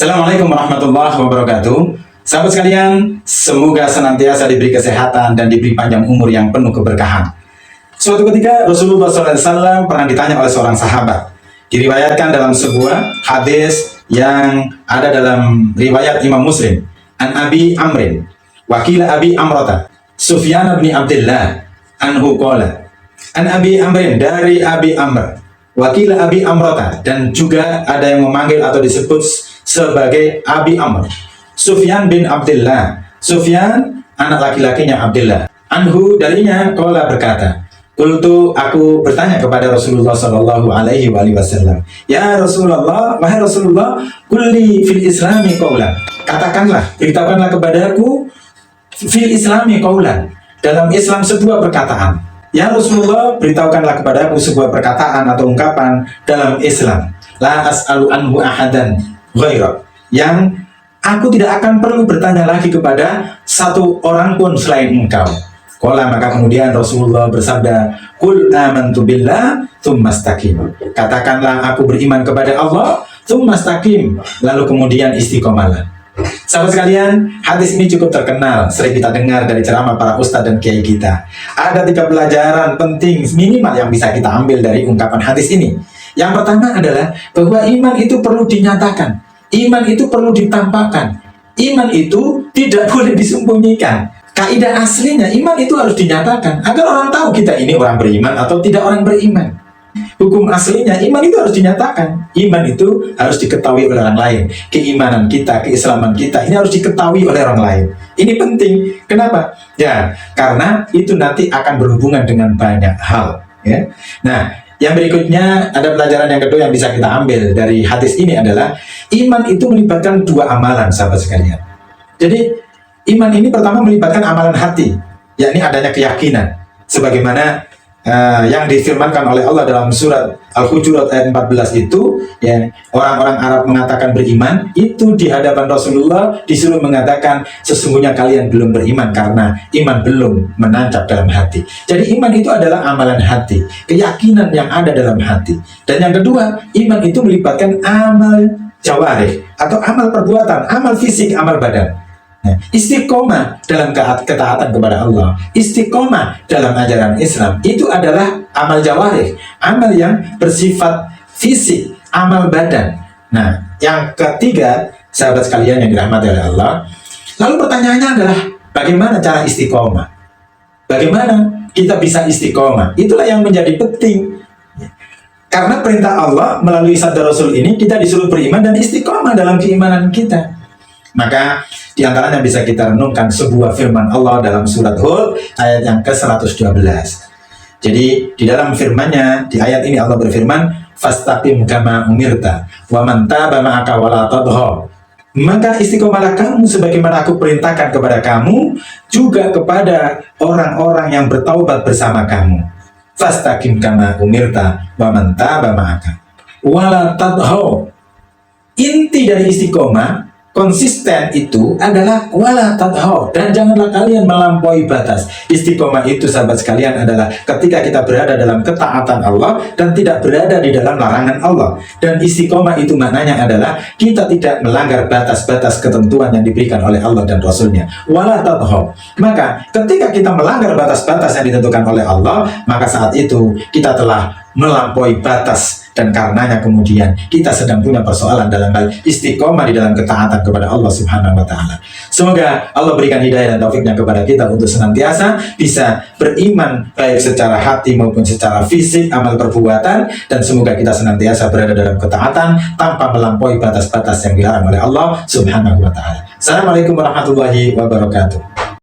Assalamualaikum warahmatullahi wabarakatuh. Sahabat sekalian, semoga senantiasa diberi kesehatan dan diberi panjang umur yang penuh keberkahan. Suatu ketika Rasulullah SAW pernah ditanya oleh seorang sahabat. Diriwayatkan dalam sebuah hadis yang ada dalam riwayat Imam Muslim. An Abi Amrin, wakila Abi Amrata, Sufyan bin Abdullah, anhu qala. An Abi Amrin, dari Abi Amr, wakila Abi Amrata, dan juga ada yang memanggil atau disebut sebagai Abi Amr. Sufyan bin Abdullah, Sufyan anak laki-lakinya Abdullah. Anhu, darinya, qala berkata, qultu, aku bertanya kepada Rasulullah sallallahu alaihi wasallam, ya Rasulullah, wahai Rasulullah, qulli fil islami qaulan. Katakanlah, beritahukanlah kepadaku fil islami qaulan, dalam Islam sebuah perkataan. Ya Rasulullah, beritahukanlah kepadaku sebuah perkataan atau ungkapan dalam Islam. La as'alu anhu ahadan ghairak, yang aku tidak akan perlu bertanya lagi kepada satu orang pun selain engkau. Qala, maka kemudian Rasulullah bersabda, qul amantu billah tsumma istaqim. Katakanlah, aku beriman kepada Allah, tsumma istaqim, lalu kemudian istiqomalah. Sahabat sekalian, hadis ini cukup terkenal, sering kita dengar dari ceramah para ustadz dan kiai kita. Ada 3 pelajaran penting minimal yang bisa kita ambil dari ungkapan hadis ini. Yang pertama adalah bahwa iman itu perlu dinyatakan, iman itu perlu ditampakkan, iman itu tidak boleh disembunyikan. Kaidah aslinya iman itu harus dinyatakan agar orang tahu kita ini orang beriman atau tidak orang beriman. Hukum aslinya iman itu harus dinyatakan, iman itu harus diketahui oleh orang lain. Keimanan kita, keislaman kita ini harus diketahui oleh orang lain. Ini penting. Kenapa? Ya, karena itu nanti akan berhubungan dengan banyak hal. Ya. Nah, yang berikutnya ada pelajaran yang kedua yang bisa kita ambil dari hadis ini adalah iman itu melibatkan 2 amalan, sahabat sekalian. Jadi iman ini pertama melibatkan amalan hati, yakni adanya keyakinan, sebagaimana yang difirmankan oleh Allah dalam surat Al-Hujurat ayat 14 itu, ya, orang-orang Arab mengatakan beriman, itu di hadapan Rasulullah disuruh mengatakan sesungguhnya kalian belum beriman karena iman belum menancap dalam hati. Jadi iman itu adalah amalan hati, keyakinan yang ada dalam hati. Dan yang kedua, iman itu melibatkan amal jawarih atau amal perbuatan, amal fisik, amal badan. Nah, istiqomah dalam ketaatan kepada Allah, istiqomah dalam ajaran Islam, itu adalah amal jawarih, amal yang bersifat fisik, amal badan. Nah, yang ketiga, sahabat sekalian yang dirahmati oleh Allah, lalu pertanyaannya adalah bagaimana cara istiqomah? Bagaimana kita bisa istiqomah? Itulah yang menjadi penting. Karena perintah Allah melalui sabda Rasul ini, kita disuruh beriman dan istiqomah dalam keimanan kita. Maka di antaranya bisa kita renungkan sebuah firman Allah dalam surat Hud ayat yang ke-112. Jadi di dalam firman-Nya, di ayat ini Allah berfirman, fastaqim kama umirta wa man taba ma'aka wa la tadhha. Maka istiqomalah kamu sebagaimana aku perintahkan kepada kamu, juga kepada orang-orang yang bertaubat bersama kamu. Fastaqim kama umirta wa man taba ma'aka wa la tadhha. Inti dari istiqomah, konsisten itu adalah wala tadhaw, dan janganlah kalian melampaui batas. Istiqomah itu, sahabat sekalian, adalah ketika kita berada dalam ketaatan Allah dan tidak berada di dalam larangan Allah. Dan istiqomah itu maknanya adalah kita tidak melanggar batas-batas ketentuan yang diberikan oleh Allah dan Rasulnya. Wala tadhaw. Maka ketika kita melanggar batas-batas yang ditentukan oleh Allah, maka saat itu kita telah melampaui batas, dan karenanya kemudian kita sedang punya persoalan dalam hal istiqomah di dalam ketaatan kepada Allah Subhanahu wa Ta'ala. Semoga Allah berikan hidayah dan taufiknya kepada kita untuk senantiasa bisa beriman baik secara hati maupun secara fisik, amal perbuatan, dan semoga kita senantiasa berada dalam ketaatan tanpa melampaui batas-batas yang dilarang oleh Allah Subhanahu wa Ta'ala. Assalamualaikum warahmatullahi wabarakatuh.